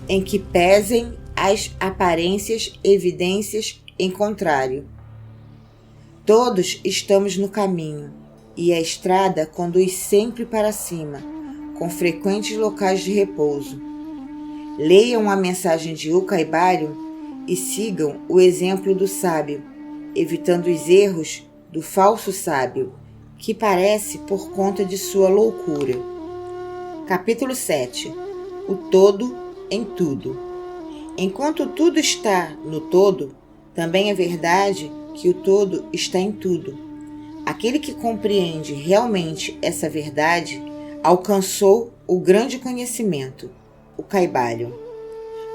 em que pesem as aparências evidências em contrário. Todos estamos no caminho, e a estrada conduz sempre para cima, com frequentes locais de repouso. Leiam a mensagem de Ucaibalho e sigam o exemplo do sábio, evitando os erros do falso sábio, que parece por conta de sua loucura. Capítulo 7. O todo em tudo. Enquanto tudo está no todo, também é verdade que o todo está em tudo. Aquele que compreende realmente essa verdade alcançou o grande conhecimento, Ucaibalho.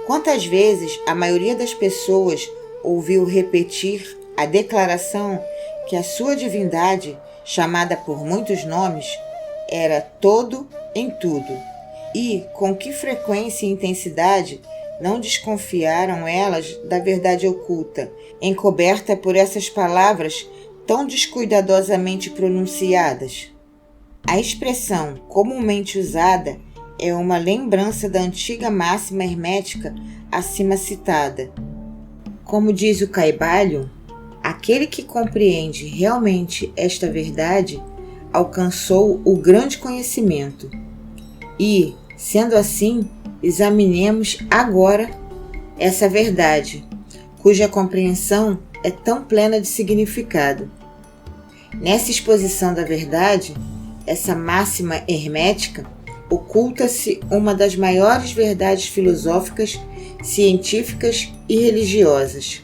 Quantas vezes a maioria das pessoas ouviu repetir a declaração que a sua divindade, chamada por muitos nomes, era todo em tudo, e com que frequência e intensidade não desconfiaram elas da verdade oculta, encoberta por essas palavras tão descuidadosamente pronunciadas? A expressão comumente usada é uma lembrança da antiga máxima hermética acima citada. Como diz Ucaibalho, aquele que compreende realmente esta verdade alcançou o grande conhecimento. E, sendo assim, examinemos agora essa verdade, cuja compreensão é tão plena de significado. Nessa exposição da verdade, essa máxima hermética, oculta-se uma das maiores verdades filosóficas, científicas e religiosas.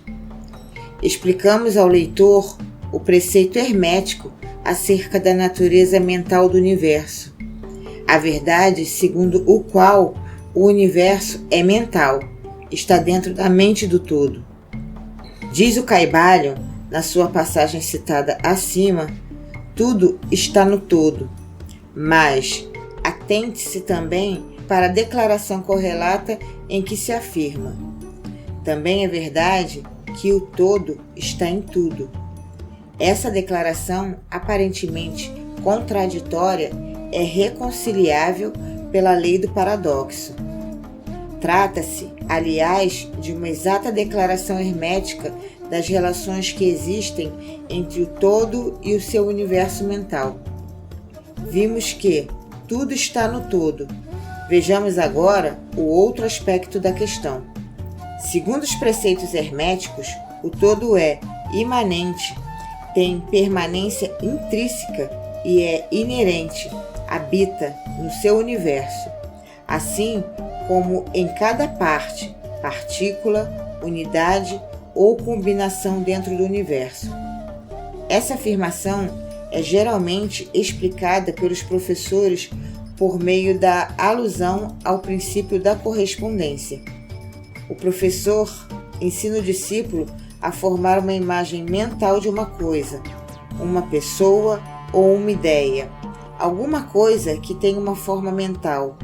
Explicamos ao leitor o preceito hermético acerca da natureza mental do universo, a verdade segundo o qual o universo é mental, está dentro da mente do todo. Diz Ucaibalho, na sua passagem citada acima, tudo está no todo, mas atente-se também para a declaração correlata em que se afirma: também é verdade que o todo está em tudo. Essa declaração, aparentemente contraditória, é reconciliável pela lei do paradoxo. Trata-se, aliás, de uma exata declaração hermética das relações que existem entre o todo e o seu universo mental. Vimos que tudo está no todo. Vejamos agora o outro aspecto da questão. Segundo os preceitos herméticos, o todo é imanente, tem permanência intrínseca e é inerente, habita no seu universo, assim como em cada parte, partícula, unidade ou combinação dentro do universo. Essa afirmação é geralmente explicada pelos professores por meio da alusão ao princípio da correspondência. O professor ensina o discípulo a formar uma imagem mental de uma coisa, uma pessoa ou uma ideia, alguma coisa que tem uma forma mental.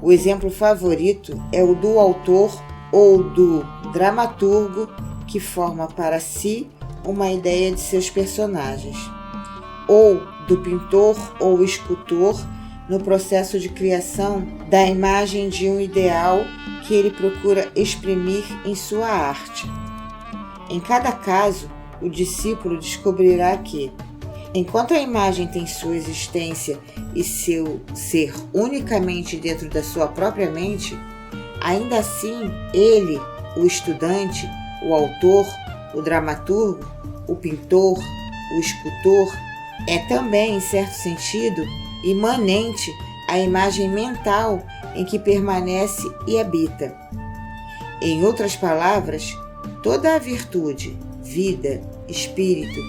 O exemplo favorito é o do autor ou do dramaturgo que forma para si uma ideia de seus personagens, ou do pintor ou escultor no processo de criação da imagem de um ideal que ele procura exprimir em sua arte. Em cada caso, o discípulo descobrirá que, enquanto a imagem tem sua existência e seu ser unicamente dentro da sua própria mente, ainda assim ele, o estudante, o autor, o dramaturgo, o pintor, o escultor, é também, em certo sentido, imanente à imagem mental em que permanece e habita. Em outras palavras, toda a virtude, vida, espírito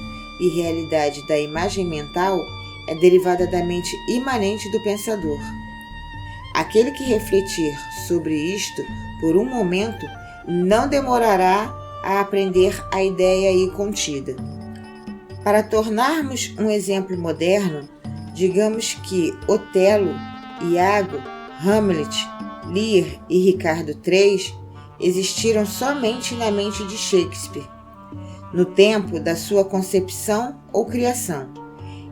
e realidade da imagem mental é derivada da mente imanente do pensador. Aquele que refletir sobre isto por um momento não demorará a aprender a ideia aí contida. Para tornarmos um exemplo moderno, digamos que Otelo, Iago, Hamlet, Lear e Ricardo III existiram somente na mente de Shakespeare, no tempo da sua concepção ou criação.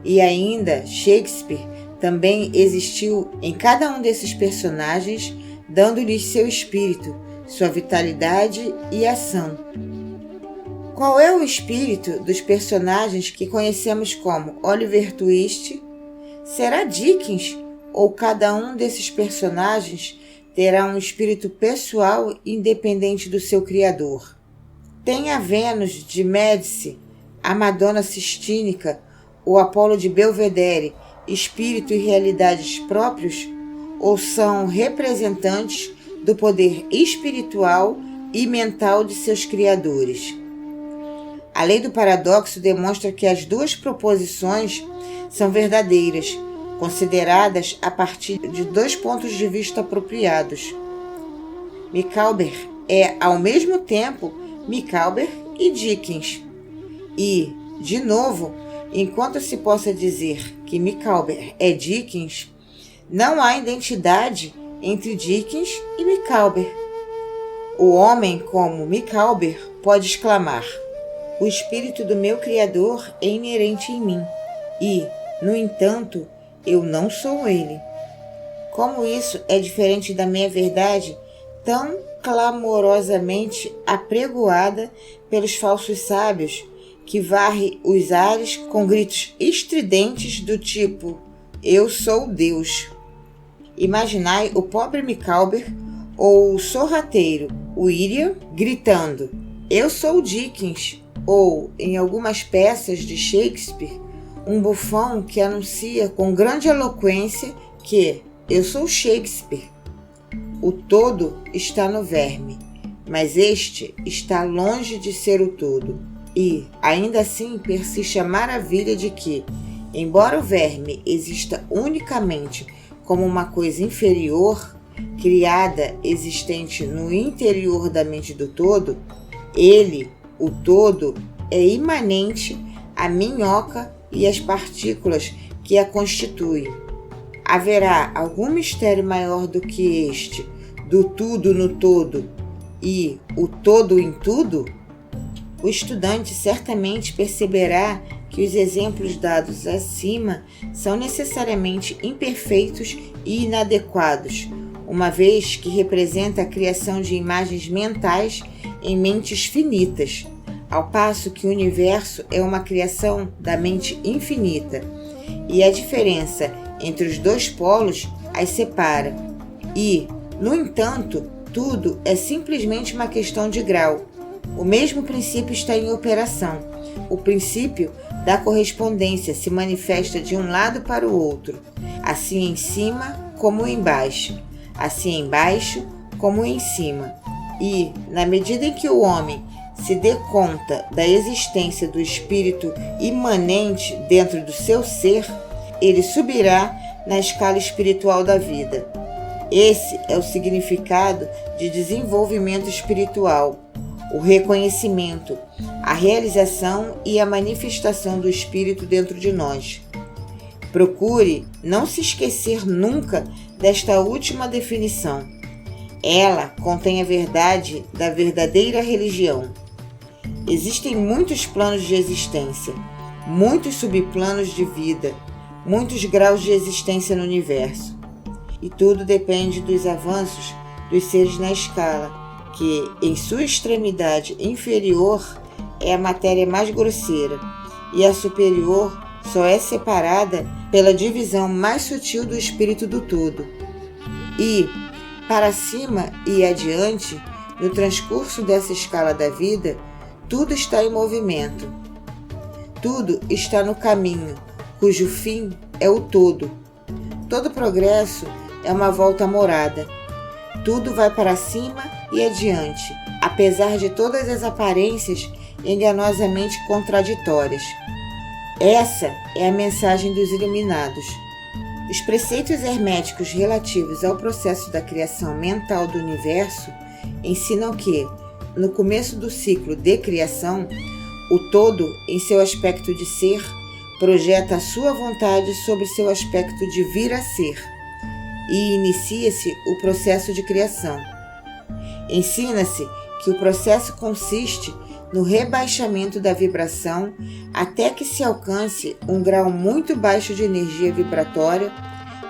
E ainda Shakespeare também existiu em cada um desses personagens, dando-lhes seu espírito, sua vitalidade e ação. Qual é o espírito dos personagens que conhecemos como Oliver Twist? Será Dickens ou cada um desses personagens terá um espírito pessoal independente do seu criador? Tem a Vênus de Médici, a Madonna Sistínica, o Apolo de Belvedere, espírito e realidades próprios, ou são representantes do poder espiritual e mental de seus criadores? A lei do paradoxo demonstra que as duas proposições são verdadeiras, consideradas a partir de dois pontos de vista apropriados. Micawber é, ao mesmo tempo, Micawber e Dickens. E, de novo, enquanto se possa dizer que Micawber é Dickens, não há identidade entre Dickens e Micawber. O homem, como Micawber, pode exclamar: o espírito do meu Criador é inerente em mim e, no entanto, eu não sou ele. Como isso é diferente da minha verdade, tão clamorosamente apregoada pelos falsos sábios, que varre os ares com gritos estridentes do tipo: eu sou Deus. Imaginai o pobre Micawber ou o sorrateiro William gritando: eu sou Dickens, ou, em algumas peças de Shakespeare, um bufão que anuncia com grande eloquência que eu sou Shakespeare. O todo está no verme, mas este está longe de ser o todo. E, ainda assim, persiste a maravilha de que, embora o verme exista unicamente como uma coisa inferior, criada, existente no interior da mente do todo, ele, o todo, é imanente à minhoca e às partículas que a constituem. Haverá algum mistério maior do que este, do tudo no todo e o todo em tudo? O estudante certamente perceberá que os exemplos dados acima são necessariamente imperfeitos e inadequados, uma vez que representa a criação de imagens mentais em mentes finitas, ao passo que o universo é uma criação da mente infinita, e a diferença entre os dois polos as separa. E, no entanto, tudo é simplesmente uma questão de grau. O mesmo princípio está em operação. O princípio da correspondência se manifesta de um lado para o outro, assim em cima como embaixo, assim embaixo como em cima. E, na medida em que o homem se dê conta da existência do espírito imanente dentro do seu ser, ele subirá na escala espiritual da vida. Esse é o significado de desenvolvimento espiritual, o reconhecimento, a realização e a manifestação do espírito dentro de nós. Procure não se esquecer nunca desta última definição. Ela contém a verdade da verdadeira religião. Existem muitos planos de existência, muitos subplanos de vida, muitos graus de existência no universo. E tudo depende dos avanços dos seres na escala, que, em sua extremidade inferior, é a matéria mais grosseira, e a superior só é separada pela divisão mais sutil do espírito do todo. E, para cima e adiante, no transcurso dessa escala da vida, tudo está em movimento. Tudo está no caminho, cujo fim é o todo. Todo progresso é uma volta à morada. Tudo vai para cima e adiante, apesar de todas as aparências enganosamente contraditórias. Essa é a mensagem dos iluminados. Os preceitos herméticos relativos ao processo da criação mental do universo ensinam que, no começo do ciclo de criação, o todo, em seu aspecto de ser, projeta a sua vontade sobre seu aspecto de vir a ser, e inicia-se o processo de criação. Ensina-se que o processo consiste no rebaixamento da vibração até que se alcance um grau muito baixo de energia vibratória,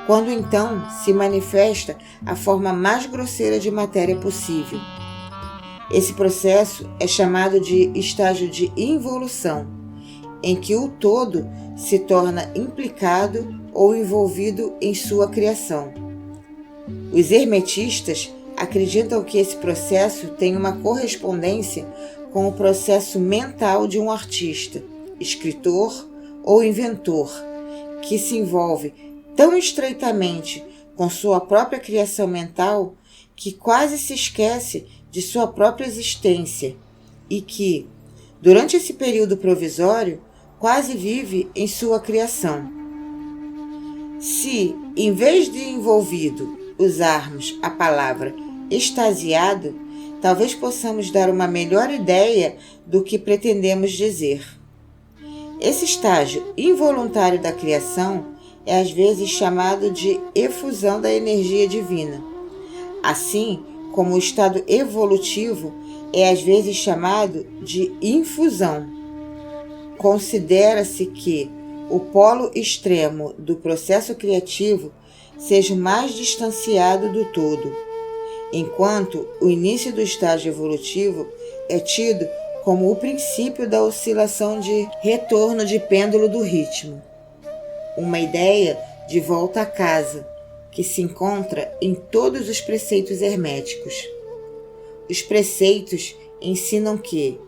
quando então se manifesta a forma mais grosseira de matéria possível, Esse processo é chamado de estágio de involução, em que o todo se torna implicado ou envolvido em sua criação. Os hermetistas acreditam que esse processo tem uma correspondência com o processo mental de um artista, escritor ou inventor, que se envolve tão estreitamente com sua própria criação mental que quase se esquece de sua própria existência e que, durante esse período provisório, quase vive em sua criação. Se, em vez de envolvido, usarmos a palavra extasiado, talvez possamos dar uma melhor ideia do que pretendemos dizer. Esse estágio involuntário da criação é às vezes chamado de efusão da energia divina, assim como o estado evolutivo é às vezes chamado de infusão. Considera-se que o polo extremo do processo criativo seja mais distanciado do todo, enquanto o início do estágio evolutivo é tido como o princípio da oscilação de retorno de pêndulo do ritmo, uma ideia de volta a casa, que se encontra em todos os preceitos herméticos. Os preceitos ensinam que,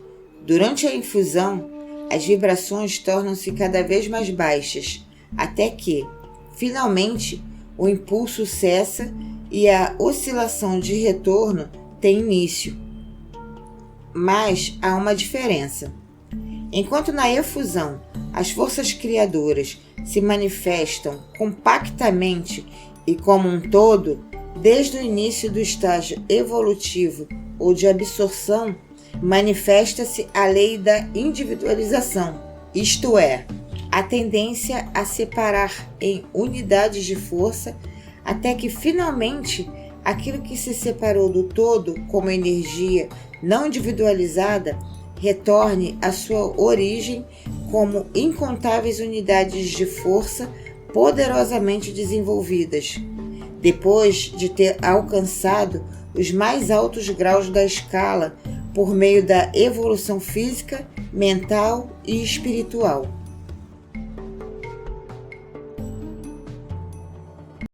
durante a infusão, as vibrações tornam-se cada vez mais baixas, até que, finalmente, o impulso cessa e a oscilação de retorno tem início. Mas há uma diferença. Enquanto na efusão as forças criadoras se manifestam compactamente e como um todo, desde o início do estágio evolutivo ou de absorção, manifesta-se a lei da individualização, isto é, a tendência a separar em unidades de força até que finalmente aquilo que se separou do todo como energia não individualizada retorne à sua origem como incontáveis unidades de força poderosamente desenvolvidas, depois de ter alcançado os mais altos graus da escala por meio da evolução física, mental e espiritual.